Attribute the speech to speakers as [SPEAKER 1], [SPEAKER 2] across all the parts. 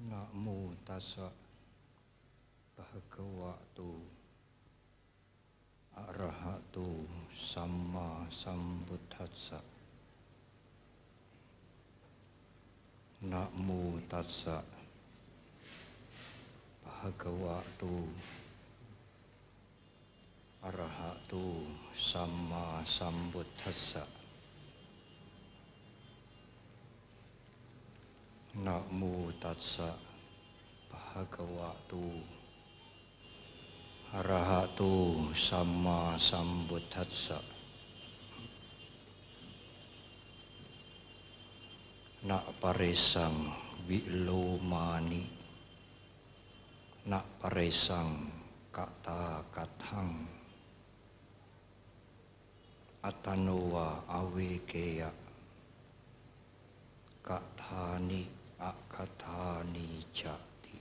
[SPEAKER 1] Namo tassa bhagavato arahato samma sambuddhassa. Namo tassa bhagavato arahato samma sambuddhassa. Namo tassa bhagavato arahato samma sambuddhassa. Nak paresang wilomani, nak paresang kata kathang, atanowa awekeya, kathani akathani jati.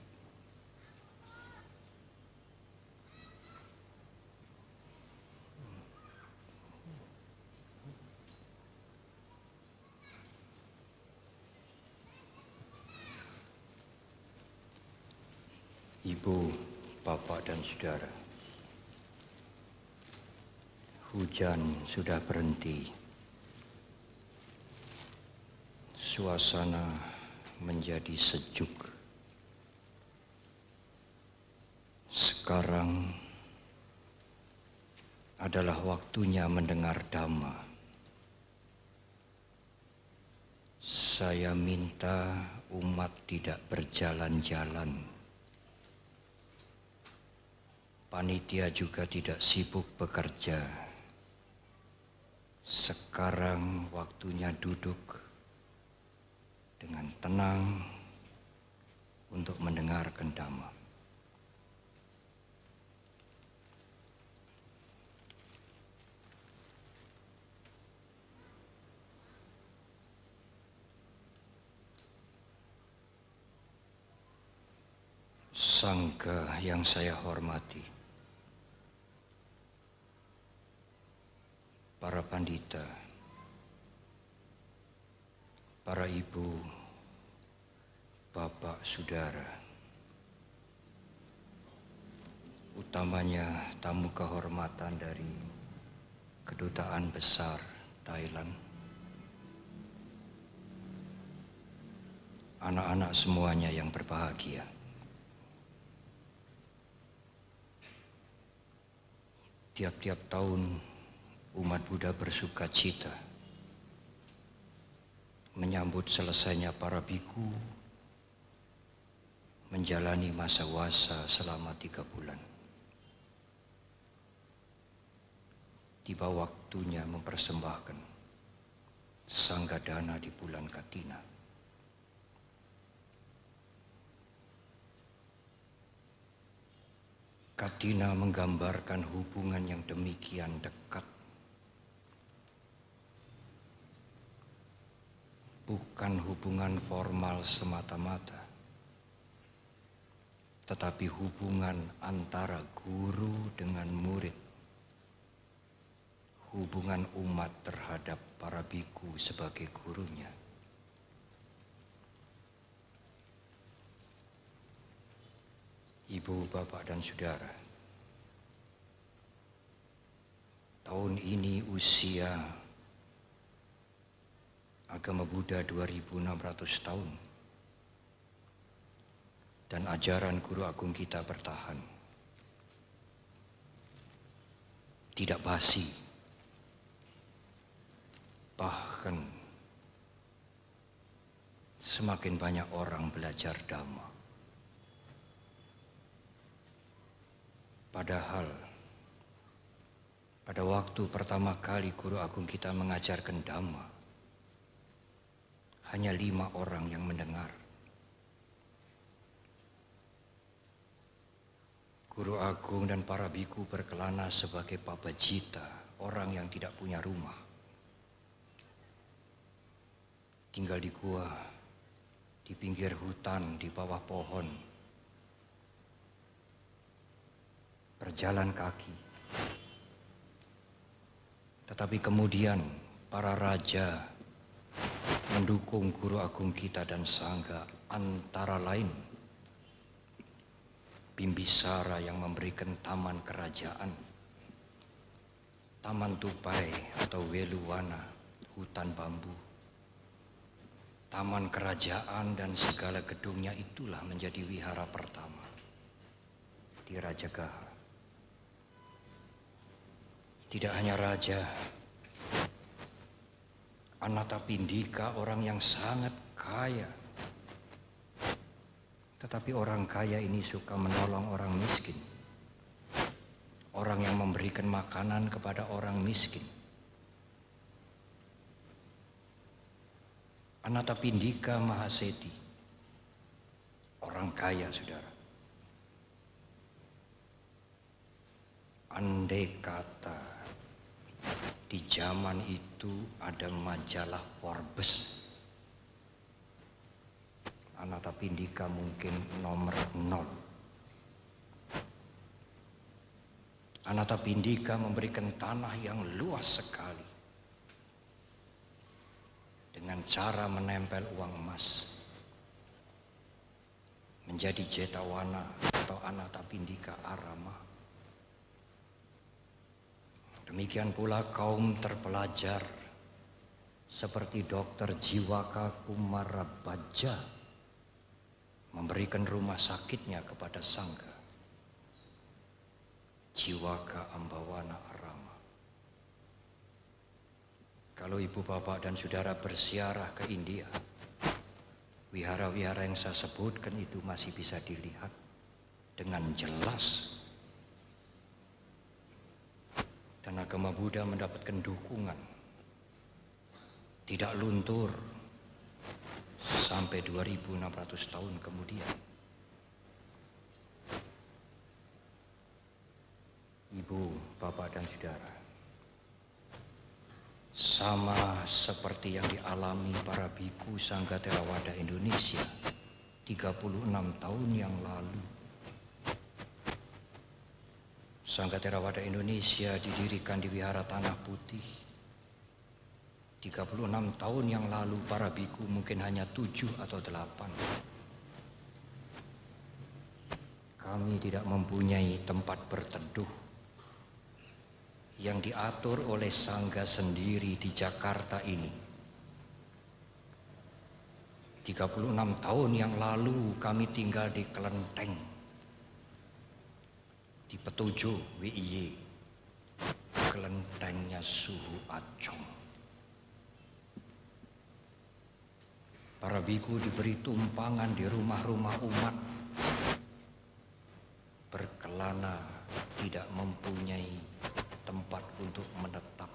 [SPEAKER 1] Ibu, bapak dan saudara, hujan sudah berhenti. Suasana menjadi sejuk. Sekarang adalah waktunya mendengar dhamma. Saya minta umat tidak berjalan-jalan. Panitia juga tidak sibuk bekerja. Sekarang waktunya duduk dengan tenang untuk mendengarkan dhamma. Sangha yang saya hormati, para pandita, para ibu, bapak, saudara, utamanya tamu kehormatan dari Kedutaan Besar Thailand, anak-anak semuanya yang berbahagia. Tiap-tiap tahun umat Buddha bersuka cita menyambut selesainya para biku menjalani masa wasa selama 3 bulan. Tiba waktunya mempersembahkan sangga dana di bulan Katina. Katina menggambarkan hubungan yang demikian dekat. Bukan hubungan formal semata-mata, tetapi hubungan antara guru dengan murid. Hubungan umat terhadap para biku sebagai gurunya. Ibu, bapak, dan saudara, tahun ini usia agama Buddha 2600 tahun dan ajaran Guru Agung kita bertahan. Tidak basi, bahkan semakin banyak orang belajar dhamma. Padahal pada waktu pertama kali Guru Agung kita mengajarkan dhamma, hanya 5 orang yang mendengar. Guru Agung dan para biku berkelana sebagai pabajita, orang yang tidak punya rumah. Tinggal di gua, di pinggir hutan, di bawah pohon. Berjalan kaki. Tetapi kemudian para raja mendukung Guru Agung kita dan Sangha, antara lain Bimbisara yang memberikan taman kerajaan, Taman Tupai atau Weluwana, hutan bambu, taman kerajaan dan segala gedungnya itulah menjadi wihara pertama di Rajagaha. Tidak hanya raja, Anatapindika orang yang sangat kaya. Tetapi orang kaya ini suka menolong orang miskin. Orang yang memberikan makanan kepada orang miskin. Anatapindika Mahaseti, orang kaya, saudara. Andai kata di zaman itu ada majalah Forbes, Anatapindika mungkin nomor 0. Anatapindika memberikan tanah yang luas sekali dengan cara menempel uang emas menjadi Jetawana atau Anatapindika Arama. Demikian pula kaum terpelajar seperti Dr. Jiwaka Kumarabadja memberikan rumah sakitnya kepada Sangga, Jiwaka Ambawana Arama. Kalau ibu bapak dan saudara bersiarah ke India, wihara-wihara yang saya sebutkan itu masih bisa dilihat dengan jelas. Dan agama Buddha mendapatkan dukungan, tidak luntur sampai 2600 tahun kemudian. Ibu, bapak dan saudara, sama seperti yang dialami para biku Sangga Theravada Indonesia 36 tahun yang lalu. Sangga Theravada Indonesia didirikan di Wihara Tanah Putih. 36 tahun yang lalu para biku mungkin hanya 7 atau 8. Kami tidak mempunyai tempat berteduh yang diatur oleh Sangga sendiri di Jakarta ini. 36 tahun yang lalu kami tinggal di kelenteng, di Petujo WIY, kelentengnya Suhu Acong. Para biku diberi tumpangan di rumah-rumah umat, berkelana tidak mempunyai tempat untuk menetap.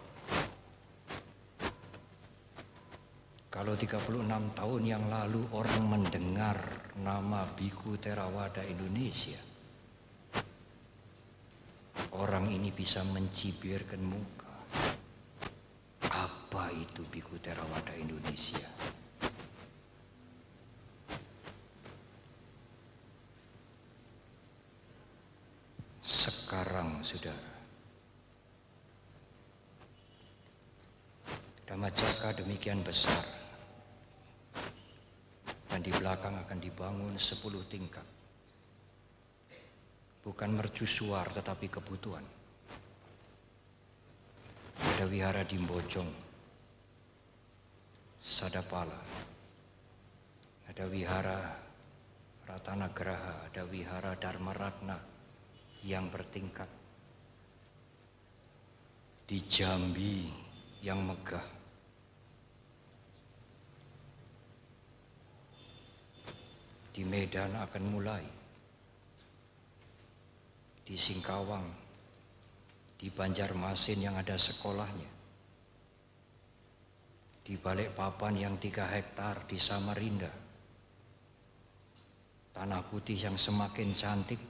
[SPEAKER 1] Kalau 36 tahun yang lalu orang mendengar nama Biku Theravada Indonesia, orang ini bisa mencibirkan muka. Apa itu Biku Theravada Indonesia? Sekarang, saudara, Dhammacakka demikian besar, dan di belakang akan dibangun 10 tingkat. Bukan mercusuar tetapi kebutuhan. Ada wihara di Mbojong, Sadapala, ada wihara Ratanagraha, ada wihara Dharma Ratna yang bertingkat. Di Jambi yang megah, di Medan akan mulai, di Singkawang, di Banjarmasin yang ada sekolahnya, di Balikpapan yang 3 hektar, di Samarinda, Tanah Putih yang semakin cantik,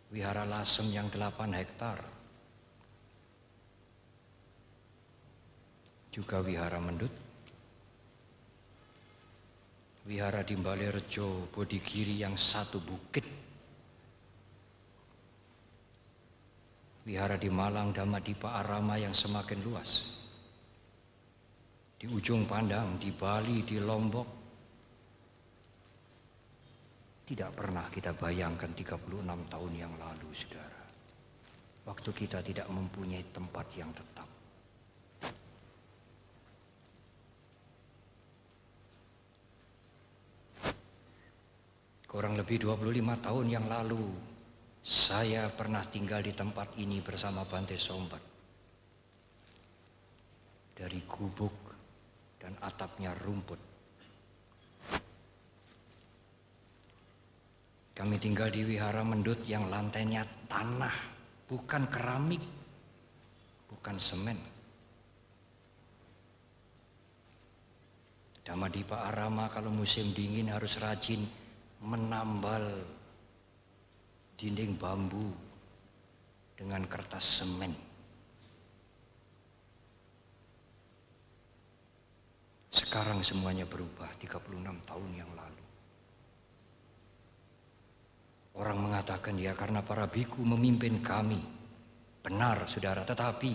[SPEAKER 1] Wihara Lasem yang 8 hektar, juga Wihara Mendut, Wihara di Balerejo, Bodigiri yang 1 bukit, Wihara di Malang Dhammadipa Arama yang semakin luas, di ujung pandang, di Bali, di Lombok, Tidak pernah kita bayangkan 36 tahun yang lalu, saudara. Waktu kita tidak mempunyai tempat yang tetap. Kurang lebih 25 tahun yang lalu, saya pernah tinggal di tempat ini bersama Bante Sombat. Dari gubuk dan atapnya rumput. Kami tinggal di wihara mendut yang lantainya tanah, bukan keramik, bukan semen. Dhammadippa Arama kalau musim dingin harus rajin menambal dinding bambu dengan kertas semen. Sekarang semuanya berubah 36 tahun yang lalu. Orang mengatakan ya karena para biku memimpin kami. Benar, saudara, tetapi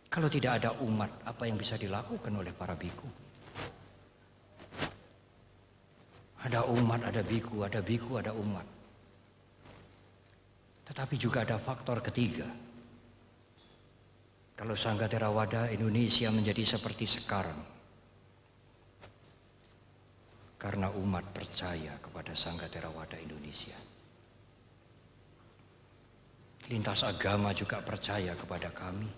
[SPEAKER 1] kalau tidak ada umat, apa yang bisa dilakukan oleh para biku? Ada umat, ada biku, ada umat. Tetapi juga ada faktor ketiga. Kalau Sangga Theravada Indonesia menjadi seperti sekarang, karena umat percaya kepada Sangga Theravada Indonesia. Lintas agama juga percaya kepada kami.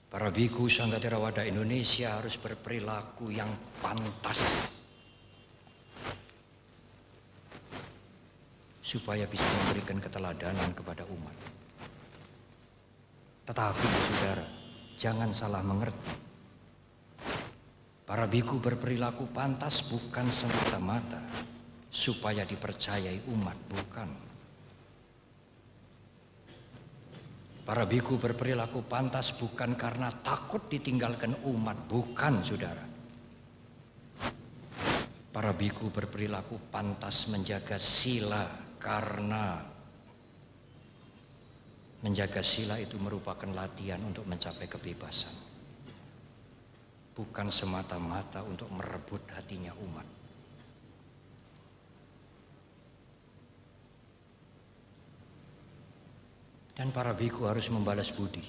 [SPEAKER 1] Para biku Sangga Theravada Indonesia harus berperilaku yang pantas supaya bisa memberikan keteladanan kepada umat. Tetapi saudara, jangan salah mengerti. Para biku berperilaku pantas bukan semata-mata supaya dipercayai umat, bukan. Para biku berperilaku pantas bukan karena takut ditinggalkan umat, bukan, saudara. Para biku berperilaku pantas menjaga sila karena menjaga sila itu merupakan latihan untuk mencapai kebebasan. Bukan semata-mata untuk merebut hatinya umat. Dan para biku harus membalas budi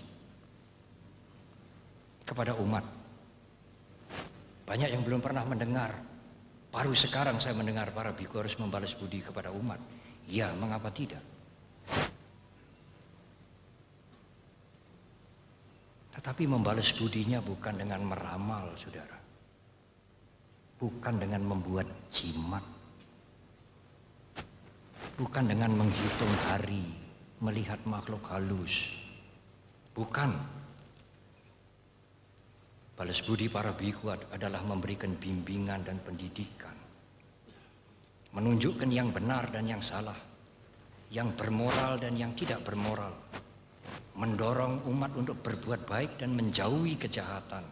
[SPEAKER 1] kepada umat. Banyak yang belum pernah mendengar. Baru sekarang saya mendengar para biku harus membalas budi kepada umat. Ya, mengapa tidak? Tetapi membalas budinya bukan dengan meramal, saudara. Bukan dengan membuat jimat. Bukan dengan menghitung hari, melihat makhluk halus. Bukan. Balas budi para biku adalah memberikan bimbingan dan pendidikan. Menunjukkan yang benar dan yang salah. Yang bermoral dan yang tidak bermoral. Mendorong umat untuk berbuat baik dan menjauhi kejahatan.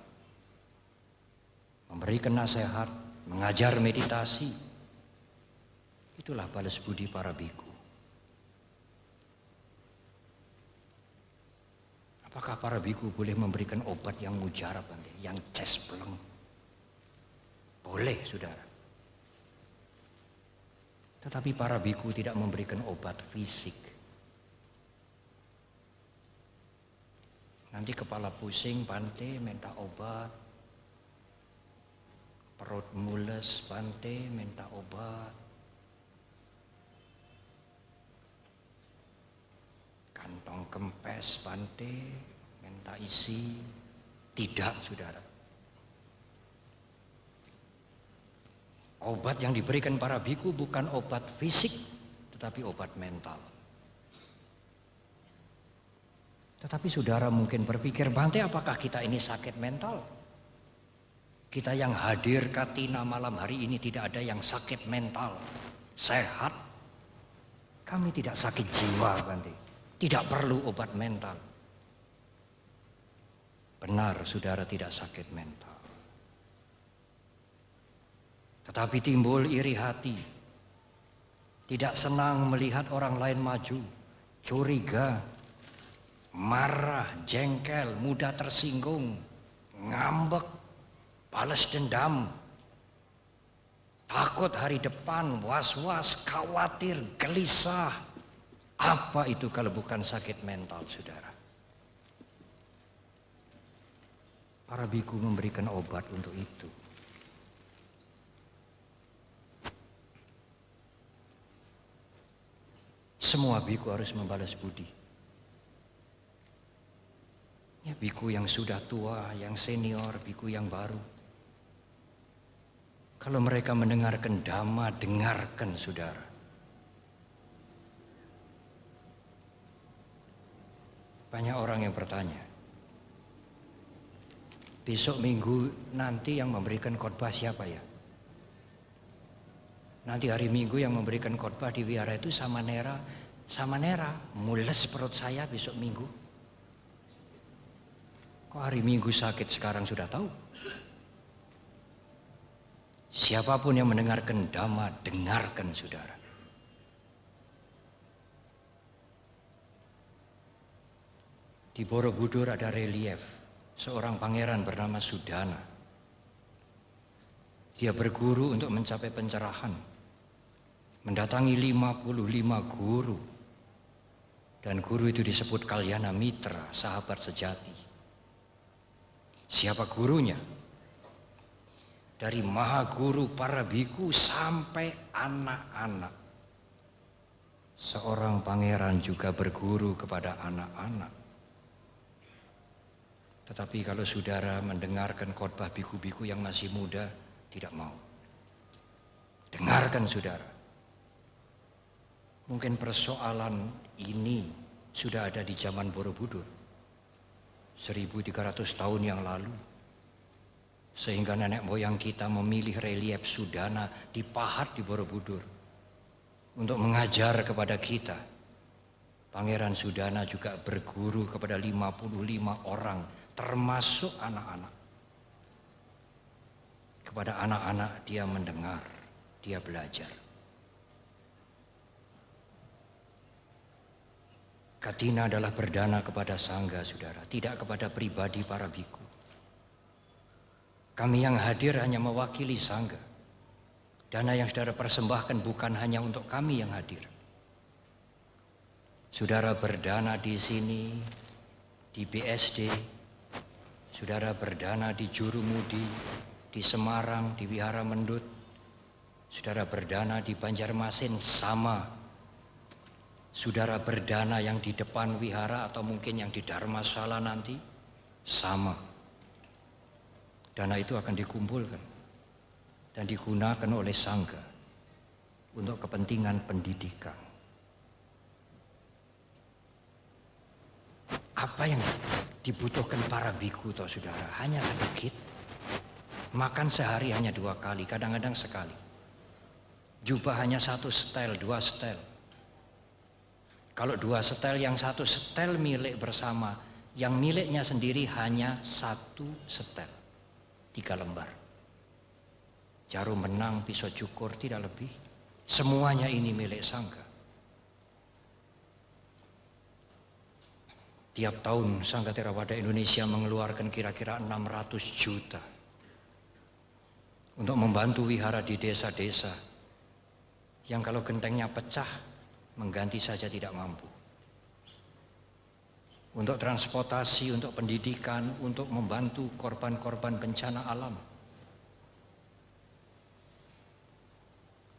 [SPEAKER 1] Memberikan nasihat, mengajar meditasi. Itulah balas budi para biku. Apakah para biku boleh memberikan obat yang mujarab, yang cespleng? Boleh, saudara. Tetapi para biku tidak memberikan obat fisik. Nanti kepala pusing, Bante minta obat. Perut mules, Bante minta obat. Kantong kempes, Bante minta isi. Tidak, saudara. Obat yang diberikan para biku bukan obat fisik, tetapi obat mental. Tetapi saudara mungkin berpikir, Bante, apakah kita ini sakit mental? Kita yang hadir Katina malam hari ini tidak ada yang sakit mental. Sehat. Kami tidak sakit jiwa, Bante. Tidak perlu obat mental. Benar, saudara tidak sakit mental. Tetapi timbul iri hati. Tidak senang melihat orang lain maju. Curiga. Marah, jengkel, mudah tersinggung, ngambek, balas dendam, takut hari depan, was-was, khawatir, gelisah. Apa itu kalau bukan sakit mental, saudara? Para biku memberikan obat untuk itu. Semua biku harus membalas budi. Ya, biku yang sudah tua, yang senior, biku yang baru. Kalau mereka mendengarkan dhamma, dengarkan, saudara. Banyak orang yang bertanya, besok minggu nanti yang memberikan khotbah siapa ya? Nanti hari Minggu yang memberikan khotbah di wihara itu Samanera. Samanera, mules perut saya besok Minggu. Kok hari Minggu sakit sekarang sudah tahu? Siapapun yang mendengarkan dhamma, dengarkan, saudara. Di Borobudur ada relief seorang pangeran bernama Sudana. Dia berguru untuk mencapai pencerahan. Mendatangi 55 guru. Dan guru itu disebut Kalyana Mitra, sahabat sejati. Siapa gurunya? Dari maha guru para biku sampai anak-anak. Seorang pangeran juga berguru kepada anak-anak. Tetapi kalau saudara mendengarkan khotbah biku-biku yang masih muda, tidak mau. Dengarkan, saudara. Mungkin persoalan ini sudah ada di zaman Borobudur 1300 tahun yang lalu, sehingga nenek moyang kita memilih relief Sudana dipahat di Borobudur untuk mengajar kepada kita. Pangeran Sudana juga berguru kepada 55 orang, termasuk anak-anak. Kepada anak-anak dia mendengar, dia belajar. Katina adalah berdana kepada sangga, saudara, tidak kepada pribadi para biku. Kami yang hadir hanya mewakili sangga. Dana yang saudara persembahkan bukan hanya untuk kami yang hadir. Saudara berdana di sini, di BSD, saudara berdana di Jurumudi, di Semarang, di Wihara Mendut, saudara berdana di Banjarmasin, sama. Saudara berdana yang di depan wihara atau mungkin yang di Dharmasala nanti, sama. Dana itu akan dikumpulkan dan digunakan oleh sangga untuk kepentingan pendidikan. Apa yang dibutuhkan para biku toh, saudara? Hanya sedikit. Makan sehari hanya 2 kali, kadang-kadang sekali. Jubah hanya 1 setel, 2 setel. Kalau 2 setel, yang 1 setel milik bersama, yang miliknya sendiri hanya 1 setel, 3 lembar. Jarum benang, pisau cukur, tidak lebih. Semuanya ini milik sangga. Tiap tahun Sangga Theravada Indonesia mengeluarkan kira-kira 600 juta untuk membantu wihara di desa-desa yang kalau gentengnya pecah, mengganti saja tidak mampu. Untuk transportasi, untuk pendidikan, untuk membantu korban-korban bencana alam.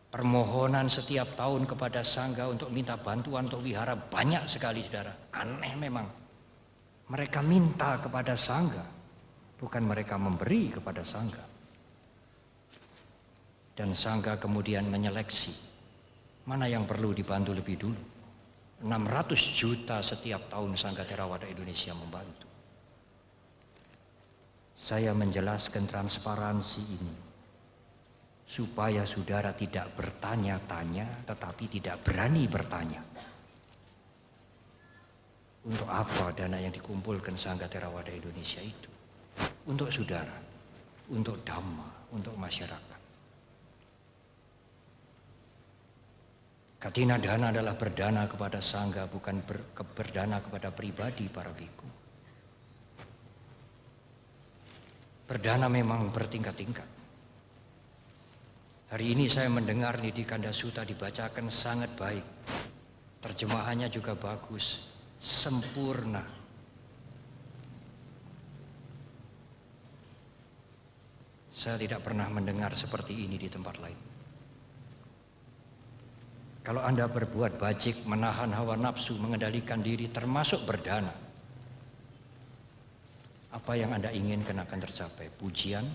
[SPEAKER 1] Permohonan setiap tahun kepada sangga untuk minta bantuan untuk wihara banyak sekali, saudara. Aneh memang. Mereka minta kepada sangga, bukan mereka memberi kepada sangga. Dan sangga kemudian menyeleksi mana yang perlu dibantu lebih dulu. 600 juta setiap tahun Sangga Theravada Indonesia membantu. Saya menjelaskan transparansi ini supaya saudara tidak bertanya-tanya tetapi tidak berani bertanya. Untuk apa dana yang dikumpulkan Sangga Theravada Indonesia itu? Untuk saudara, untuk dhamma, untuk masyarakat. Katina dana adalah berdana kepada sangga, bukan berdana kepada pribadi para biku. Berdana memang bertingkat-tingkat. Hari ini saya mendengar Nidi Kandasuta dibacakan sangat baik. Terjemahannya juga bagus, sempurna. Saya tidak pernah mendengar seperti ini di tempat lain. Kalau Anda berbuat bajik, menahan hawa nafsu, mengendalikan diri, termasuk berdana, apa yang Anda inginkan akan tercapai? Pujian,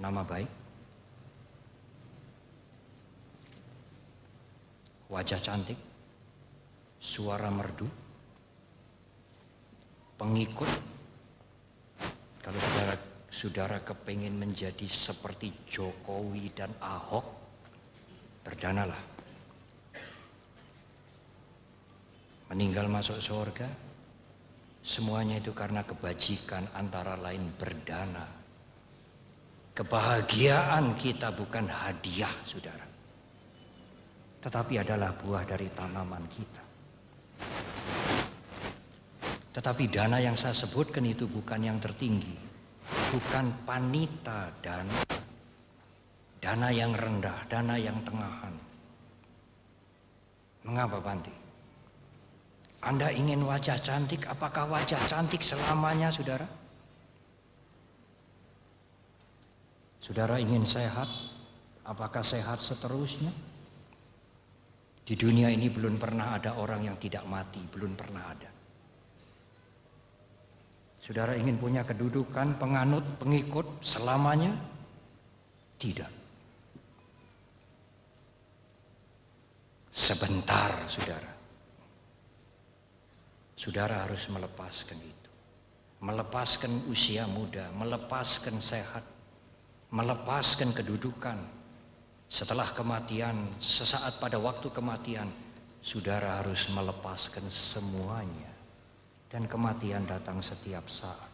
[SPEAKER 1] nama baik, wajah cantik, suara merdu, pengikut. Kalau saudara kepingin menjadi seperti Jokowi dan Ahok, berdanalah. Meninggal masuk surga, semuanya itu karena kebajikan, antara lain berdana. Kebahagiaan kita bukan hadiah, saudara, tetapi adalah buah dari tanaman kita. Tetapi dana yang saya sebutkan itu bukan yang tertinggi, bukan panita dana, dana yang rendah, dana yang tengahan. Mengapa, Bante? Anda ingin wajah cantik, apakah wajah cantik selamanya, saudara? Saudara ingin sehat, apakah sehat seterusnya? Di dunia ini belum pernah ada orang yang tidak mati, belum pernah ada. Saudara ingin punya kedudukan, penganut, pengikut selamanya? Tidak. Sebentar, saudara. Saudara harus melepaskan itu. Melepaskan usia muda, melepaskan sehat, melepaskan kedudukan. Setelah kematian, sesaat pada waktu kematian, saudara harus melepaskan semuanya. Dan kematian datang setiap saat.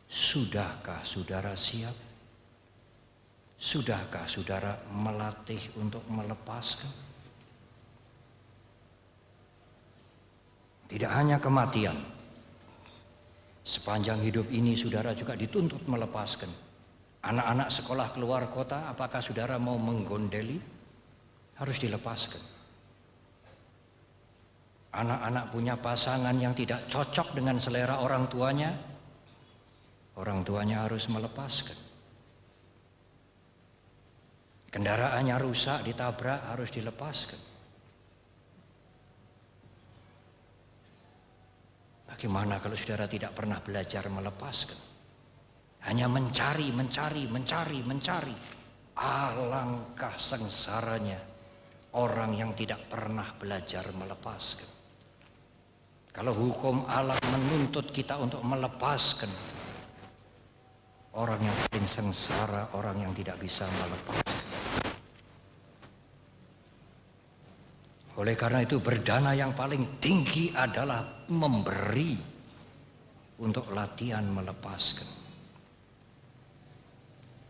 [SPEAKER 1] Sudahkah saudara siap? Sudahkah saudara melatih untuk melepaskan? Tidak hanya kematian. Sepanjang hidup ini saudara juga dituntut melepaskan. Anak-anak sekolah keluar kota, apakah saudara mau menggondeli? Harus dilepaskan. Anak-anak punya pasangan yang tidak cocok dengan selera orang tuanya harus melepaskan. Kendaraannya rusak, ditabrak, harus dilepaskan. Bagaimana kalau saudara tidak pernah belajar melepaskan? Hanya mencari. Alangkah sengsaranya orang yang tidak pernah belajar melepaskan. Kalau hukum alam menuntut kita untuk melepaskan, orang yang paling sengsara, orang yang tidak bisa melepaskan. Oleh karena itu berdana yang paling tinggi adalah memberi untuk latihan melepaskan.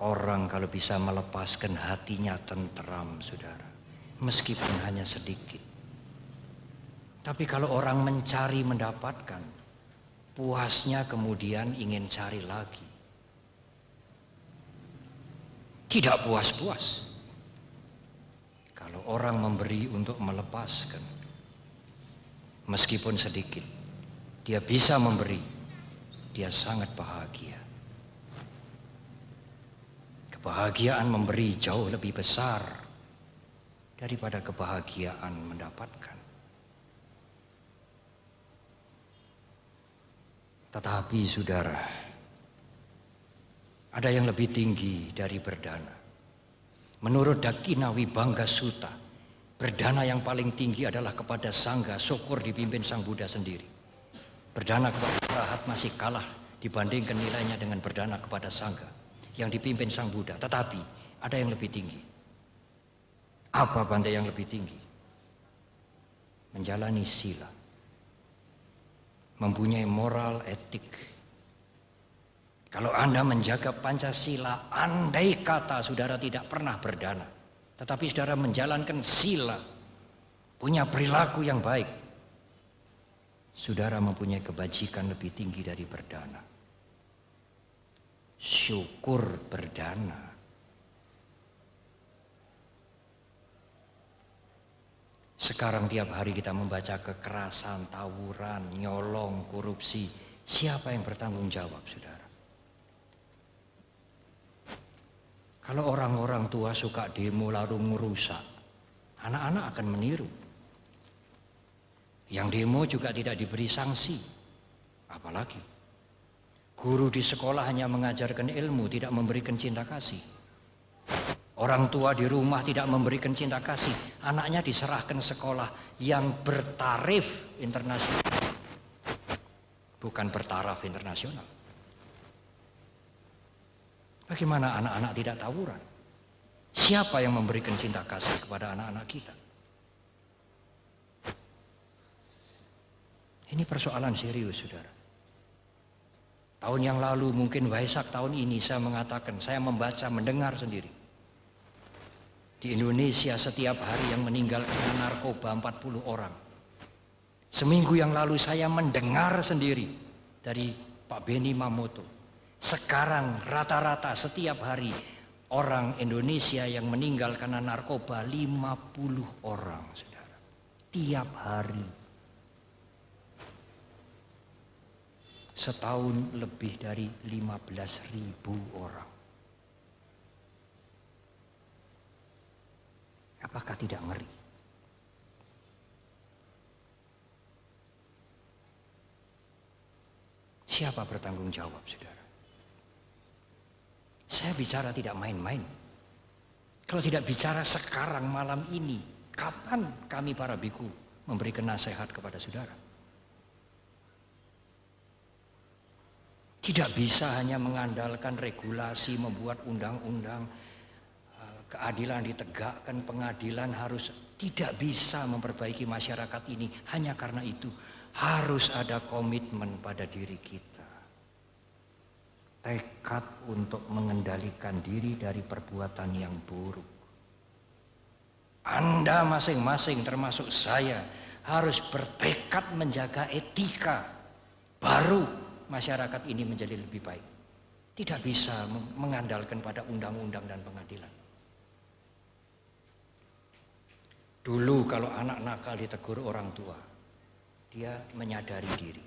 [SPEAKER 1] Orang kalau bisa melepaskan hatinya tenteram, saudara, meskipun hanya sedikit. Tapi kalau orang mencari mendapatkan, puasnya kemudian ingin cari lagi. Tidak puas-puas. Kalau orang memberi untuk melepaskan, meskipun sedikit, dia bisa memberi, dia sangat bahagia. Kebahagiaan memberi jauh lebih besar daripada kebahagiaan mendapatkan. Tetapi saudara, ada yang lebih tinggi dari berdana. Menurut Dakina Wibangga Sutta, berdana yang paling tinggi adalah kepada Sangha, syukur dipimpin Sang Buddha sendiri. Berdana kepada Arahat masih kalah dibandingkan nilainya dengan berdana kepada Sangha yang dipimpin Sang Buddha. Tetapi ada yang lebih tinggi. Apa, Bante, yang lebih tinggi? Menjalani sila, mempunyai moral etik. Kalau Anda menjaga Pancasila, andai kata saudara tidak pernah berdana, tetapi saudara menjalankan sila, punya perilaku yang baik, saudara mempunyai kebajikan lebih tinggi dari berdana. syukur berdana. Sekarang tiap hari kita membaca kekerasan, tawuran, nyolong, korupsi. Siapa yang bertanggung jawab, saudara? Kalau orang-orang tua suka demo lalu merusak, anak-anak akan meniru. Yang demo juga tidak diberi sanksi. Apalagi guru di sekolah hanya mengajarkan ilmu, tidak memberikan cinta kasih. Orang tua di rumah tidak memberikan cinta kasih, anaknya diserahkan sekolah yang bertarif internasional, bukan bertaraf internasional. Bagaimana anak-anak tidak tawuran? Siapa yang memberikan cinta kasih kepada anak-anak kita? Ini persoalan serius, saudara. Tahun yang lalu, mungkin Waisak tahun ini, saya mengatakan, saya membaca, mendengar sendiri. Di Indonesia setiap hari yang meninggal karena narkoba 40 orang. Seminggu yang lalu saya mendengar sendiri dari Pak Beni Mamoto. Sekarang rata-rata setiap hari orang Indonesia yang meninggal karena narkoba 50 orang, saudara. Tiap hari. Setahun lebih dari 15.000 orang. Apakah tidak ngeri? Siapa bertanggung jawab, saudara? Saya bicara tidak main-main. Kalau tidak bicara sekarang malam ini, kapan kami para biku memberikan nasihat kepada saudara? Tidak bisa hanya mengandalkan regulasi, membuat undang-undang, keadilan ditegakkan, pengadilan harus, tidak bisa memperbaiki masyarakat ini hanya karena itu. Harus ada komitmen pada diri kita. Tekad untuk mengendalikan diri dari perbuatan yang buruk. Anda masing-masing termasuk saya harus bertekad menjaga etika. Baru masyarakat ini menjadi lebih baik. Tidak bisa mengandalkan pada undang-undang dan pengadilan. Dulu kalau anak nakal ditegur orang tua, dia menyadari diri.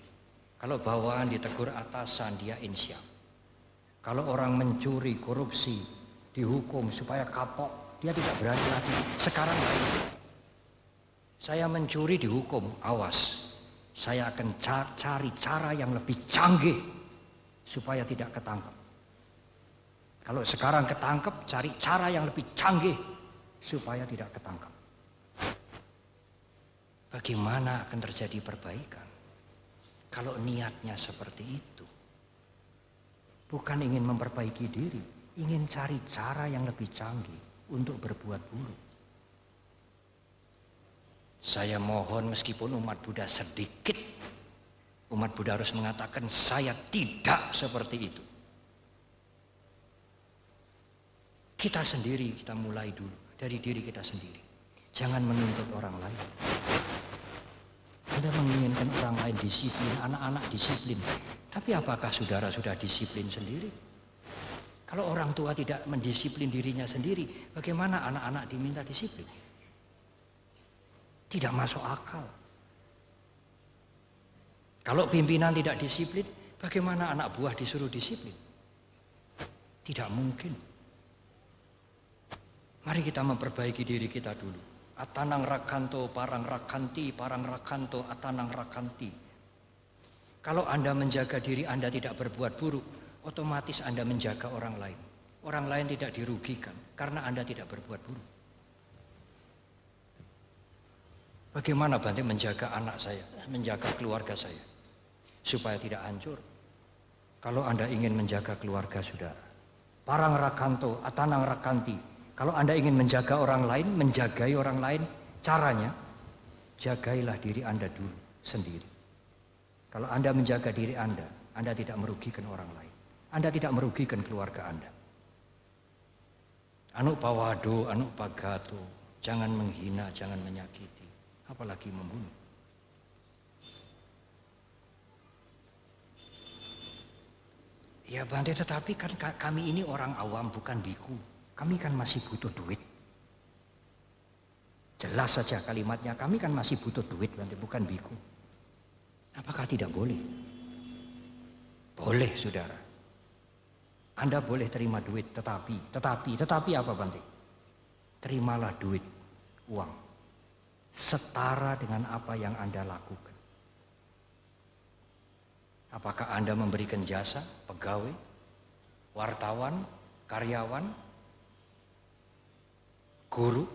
[SPEAKER 1] Kalau bawahan ditegur atasan, dia insyaf. Kalau orang mencuri, korupsi, dihukum supaya kapok, dia tidak berani lagi. Sekarang lain. Saya mencuri dihukum, awas. Saya akan cari cara yang lebih canggih supaya tidak ketangkep. Kalau sekarang ketangkep, cari cara yang lebih canggih supaya tidak ketangkep. Bagaimana akan terjadi perbaikan kalau niatnya seperti itu? Bukan ingin memperbaiki diri, ingin cari cara yang lebih canggih untuk berbuat buruk. Saya mohon meskipun umat Buddha sedikit, umat Buddha harus mengatakan saya tidak seperti itu. Kita sendiri, kita mulai dulu dari diri kita sendiri. Jangan menuntut orang lain. Anda menginginkan orang lain disiplin, anak-anak disiplin. Tapi apakah saudara sudah disiplin sendiri? Kalau orang tua tidak mendisiplin dirinya sendiri, bagaimana anak-anak diminta disiplin? Tidak masuk akal. Kalau pimpinan tidak disiplin, bagaimana anak buah disuruh disiplin? Tidak mungkin. Mari kita memperbaiki diri kita dulu. Atanang rakanto, parang rakanti, parang rakanto, atanang rakanti. Kalau Anda menjaga diri Anda tidak berbuat buruk, otomatis Anda menjaga orang lain. Orang lain tidak dirugikan karena Anda tidak berbuat buruk. Bagaimana Bante menjaga anak saya, menjaga keluarga saya, supaya tidak hancur? Kalau Anda ingin menjaga keluarga saudara, parang rakanto, atanang rakanti. Kalau Anda ingin menjaga orang lain, menjagai orang lain, caranya, jagailah diri Anda dulu sendiri. Kalau Anda menjaga diri Anda tidak merugikan orang lain. Anda tidak merugikan keluarga Anda. Anu pawado, anu pagato, jangan menghina, jangan menyakiti, apalagi membunuh. Ya Bante, tetapi kan kami ini orang awam, bukan biku. Kami kan masih butuh duit. Jelas saja kalimatnya, kami kan masih butuh duit Bante, bukan biku. Apakah tidak boleh? Boleh saudara. Anda boleh terima duit, tetapi apa Bante? Terimalah duit, uang, setara dengan apa yang Anda lakukan. Apakah Anda memberikan jasa, pegawai, wartawan, karyawan, guru?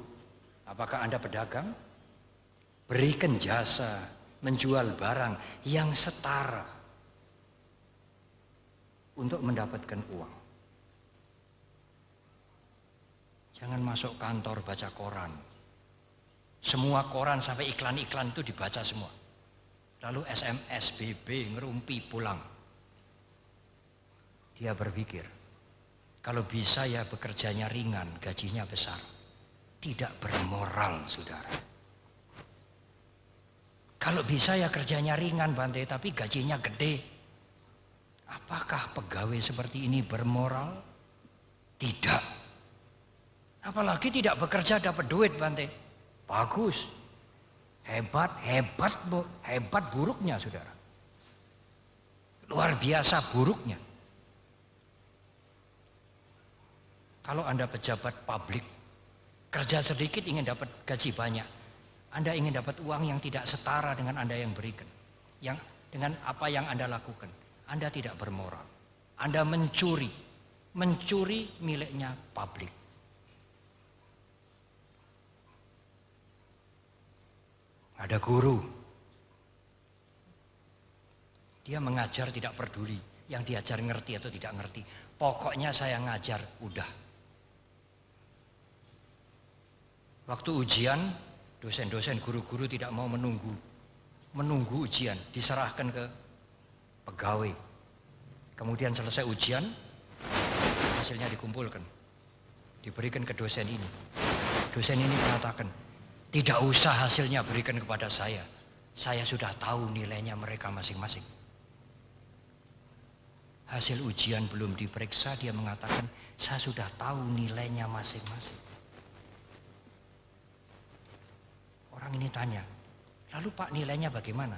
[SPEAKER 1] Apakah Anda pedagang? Berikan jasa, menjual barang yang setara untuk mendapatkan uang. Jangan masuk kantor baca koran. Semua koran sampai iklan-iklan itu dibaca semua. Lalu SMS, BB, ngerumpi pulang. Dia berpikir, kalau bisa ya bekerjanya ringan, gajinya besar. Tidak bermoral, saudara. Kalau bisa ya kerjanya ringan, Bante, tapi gajinya gede. Apakah pegawai seperti ini bermoral? Tidak. Apalagi tidak bekerja dapat duit, Bante. Bagus. Hebat buruknya saudara. Luar biasa buruknya. Kalau Anda pejabat publik, kerja sedikit ingin dapat gaji banyak. Anda ingin dapat uang yang tidak setara dengan Anda yang berikan. Dengan apa yang Anda lakukan. Anda tidak bermoral. Anda mencuri miliknya publik. Ada guru, dia mengajar tidak peduli, yang diajar ngerti atau tidak ngerti. Pokoknya saya ngajar, udah. Waktu ujian, dosen-dosen, guru-guru tidak mau menunggu ujian, diserahkan ke pegawai. Kemudian selesai ujian, hasilnya dikumpulkan, diberikan ke dosen ini. Dosen ini mengatakan, tidak usah hasilnya berikan kepada saya. Saya sudah tahu nilainya mereka masing-masing. Hasil ujian belum diperiksa, dia mengatakan, saya sudah tahu nilainya masing-masing. Orang ini tanya, lalu Pak nilainya bagaimana?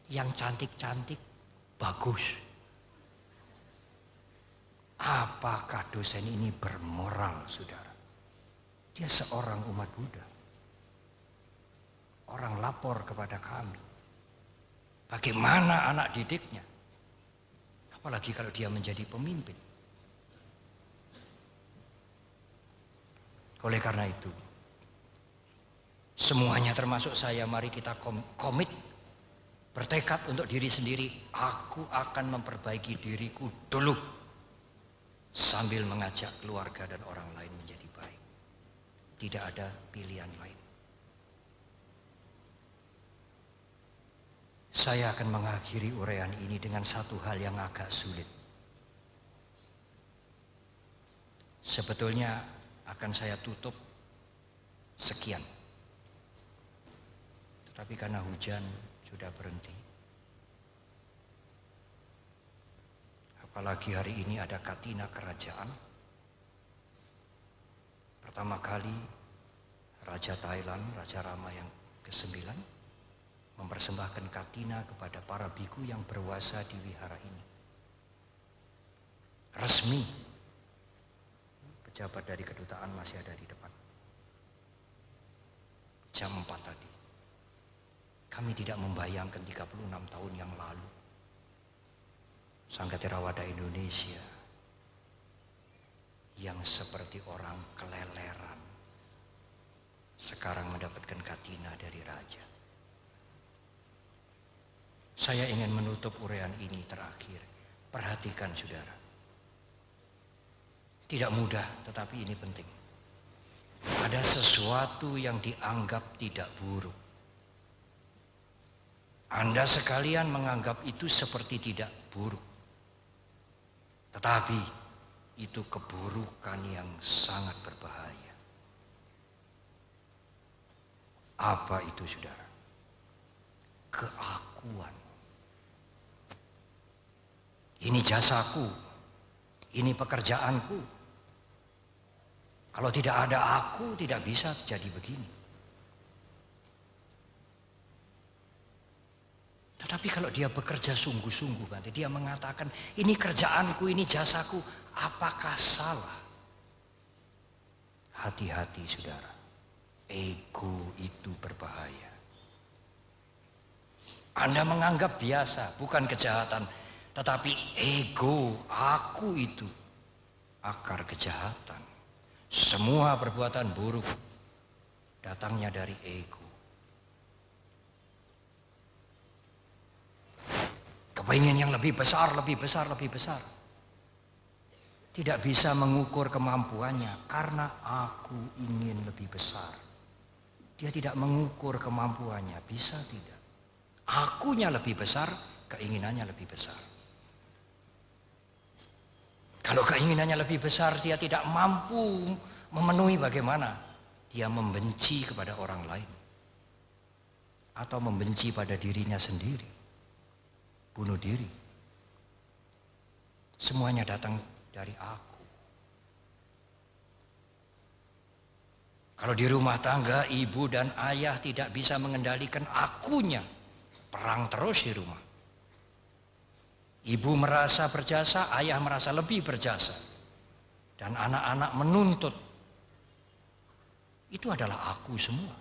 [SPEAKER 1] Yang cantik-cantik, bagus. Apakah dosen ini bermoral, saudara? Dia seorang umat Buddha. Orang lapor kepada kami. Bagaimana anak didiknya? Apalagi kalau dia menjadi pemimpin. Oleh karena itu, semuanya termasuk saya, mari kita komit, bertekad untuk diri sendiri. Aku akan memperbaiki diriku dulu, sambil mengajak keluarga dan orang lain menjadi baik. Tidak ada pilihan lain. Saya akan mengakhiri uraian ini dengan satu hal yang agak sulit. Sebetulnya akan saya tutup sekian. Tetapi karena hujan sudah berhenti. Apalagi hari ini ada katina kerajaan. Pertama kali Raja Thailand, Raja Rama yang ke-9 mempersembahkan katina kepada para biku yang berwasa di wihara ini. Resmi. Pejabat dari kedutaan masih ada di depan. Jam 4 tadi. Kami tidak membayangkan 36 tahun yang lalu Sangga Theravada Indonesia yang seperti orang keleleran sekarang mendapatkan katina dari raja. Saya ingin menutup uraian ini terakhir. Perhatikan saudara. Tidak mudah, tetapi ini penting. Ada sesuatu yang dianggap tidak buruk. Anda sekalian menganggap itu seperti tidak buruk. Tetapi itu keburukan yang sangat berbahaya. Apa itu saudara? Keakuan. Ini jasaku, Ini pekerjaanku. Kalau tidak ada aku, tidak bisa jadi begini. Tetapi kalau dia bekerja sungguh-sungguh, Bante, dia mengatakan, ini kerjaanku, ini jasaku, apakah salah? Hati-hati, saudara. Ego itu berbahaya. Anda menganggap biasa, bukan kejahatan. Tetapi ego, aku itu akar kejahatan. Semua perbuatan buruk datangnya dari ego. Kepingin yang lebih besar, lebih besar, lebih besar. Tidak bisa mengukur kemampuannya karena aku ingin lebih besar. Dia tidak mengukur kemampuannya, bisa tidak. Akunya lebih besar, keinginannya lebih besar. Kalau keinginannya lebih besar, dia tidak mampu memenuhi, bagaimana? Dia membenci kepada orang lain. Atau membenci pada dirinya sendiri. Bunuh diri. Semuanya datang dari aku. Kalau di rumah tangga, ibu dan ayah tidak bisa mengendalikan akunya, perang terus di rumah. Ibu merasa berjasa, ayah merasa lebih berjasa. Dan anak-anak menuntut. Itu adalah aku semua.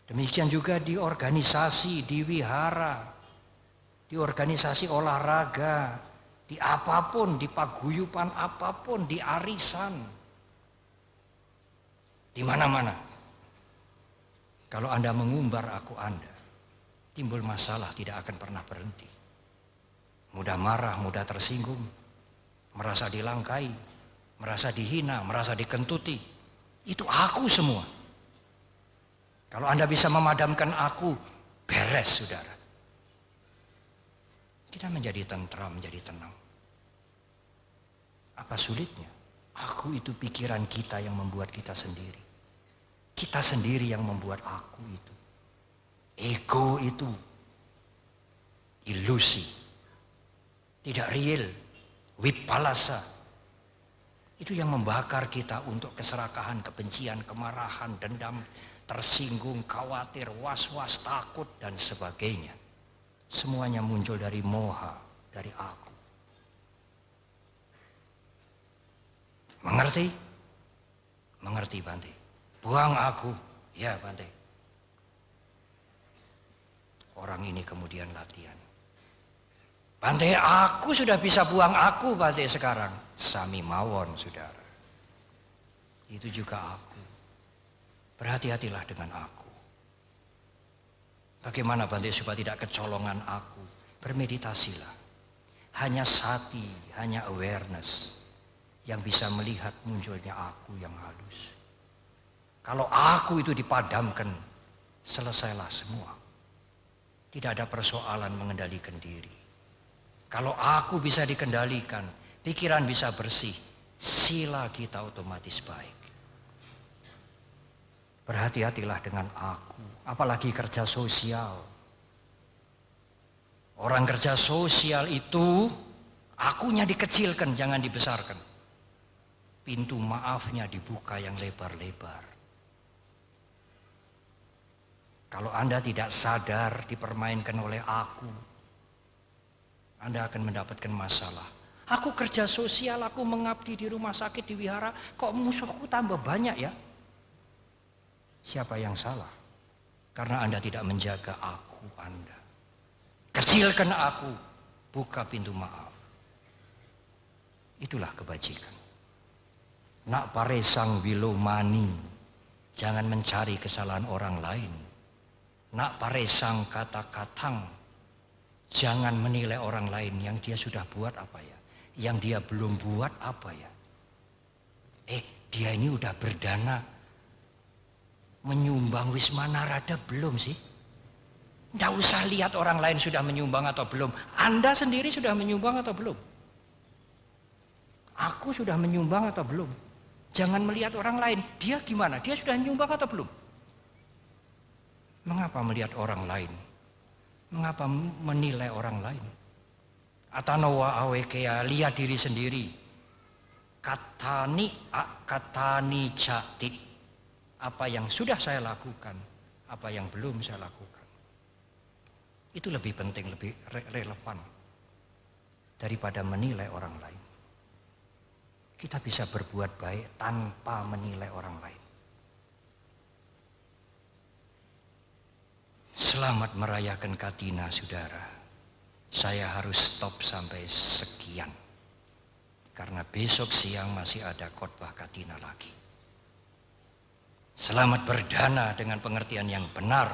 [SPEAKER 1] Demikian juga di organisasi, di wihara, di organisasi olahraga, di apapun, di paguyuban apapun, di arisan. Di mana-mana. Kalau Anda mengumbar aku Anda, timbul masalah tidak akan pernah berhenti. Mudah marah, mudah tersinggung, merasa dilangkai, merasa dihina, merasa dikentuti. Itu aku semua. Kalau Anda bisa memadamkan aku, beres, saudara. Kita menjadi tentram, menjadi tenang. Apa sulitnya? Aku itu pikiran kita yang membuat kita sendiri. Kita sendiri yang membuat aku itu. Ego itu ilusi. Tidak real, wipalasa. Itu yang membakar kita untuk keserakahan, kebencian, kemarahan, dendam, tersinggung, khawatir, was-was, takut, dan sebagainya. Semuanya muncul dari moha, dari aku. Mengerti? Mengerti, Bante. Buang aku. Ya, Bante. Orang ini kemudian latihan. Bante, aku sudah bisa buang aku, Bante, sekarang. Sami mawon, saudara. Itu juga aku. Berhati-hatilah dengan aku. Bagaimana, Bante, supaya tidak kecolongan aku? Bermeditasilah. Hanya sati, hanya awareness yang bisa melihat munculnya aku yang halus. Kalau aku itu dipadamkan, selesailah semua. Tidak ada persoalan mengendalikan diri. Kalau aku bisa dikendalikan, pikiran bisa bersih, sila kita otomatis baik. Berhati-hatilah dengan aku, apalagi kerja sosial. Orang kerja sosial itu, akunya dikecilkan, jangan dibesarkan. Pintu maafnya dibuka yang lebar-lebar. Kalau Anda tidak sadar dipermainkan oleh aku, Anda akan mendapatkan masalah. Aku kerja sosial, aku mengabdi di rumah sakit, di wihara, kok musuhku tambah banyak ya? Siapa yang salah? Karena Anda tidak menjaga aku Anda. Kecilkan aku, buka pintu maaf. Itulah kebajikan. Nak paresang bilo mani, jangan mencari kesalahan orang lain. Nak paresang kata-katang, jangan menilai orang lain yang dia sudah buat apa ya, yang dia belum buat apa ya. Dia ini udah berdana menyumbang Wisma Narada belum sih? Nggak usah lihat orang lain sudah menyumbang atau belum. Anda sendiri sudah menyumbang atau belum? Aku sudah menyumbang atau belum? Jangan melihat orang lain. Dia gimana? Dia sudah menyumbang atau belum? Mengapa melihat orang lain? Mengapa menilai orang lain? Atanowa awekea, lihat diri sendiri. Katani jati. Apa yang sudah saya lakukan, apa yang belum saya lakukan. Itu lebih penting, lebih relevan daripada menilai orang lain. Kita bisa berbuat baik tanpa menilai orang lain. Selamat merayakan Katina, saudara. Saya harus stop sampai sekian. Karena besok siang masih ada khotbah Katina lagi. Selamat berdana dengan pengertian yang benar.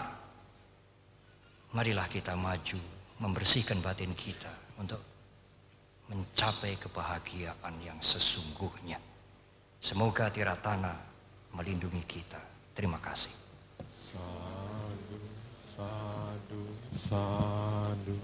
[SPEAKER 1] Marilah kita maju, membersihkan batin kita untuk mencapai kebahagiaan yang sesungguhnya. Semoga Tiratana melindungi kita. Terima kasih.
[SPEAKER 2] Sadu, sadu, sadu.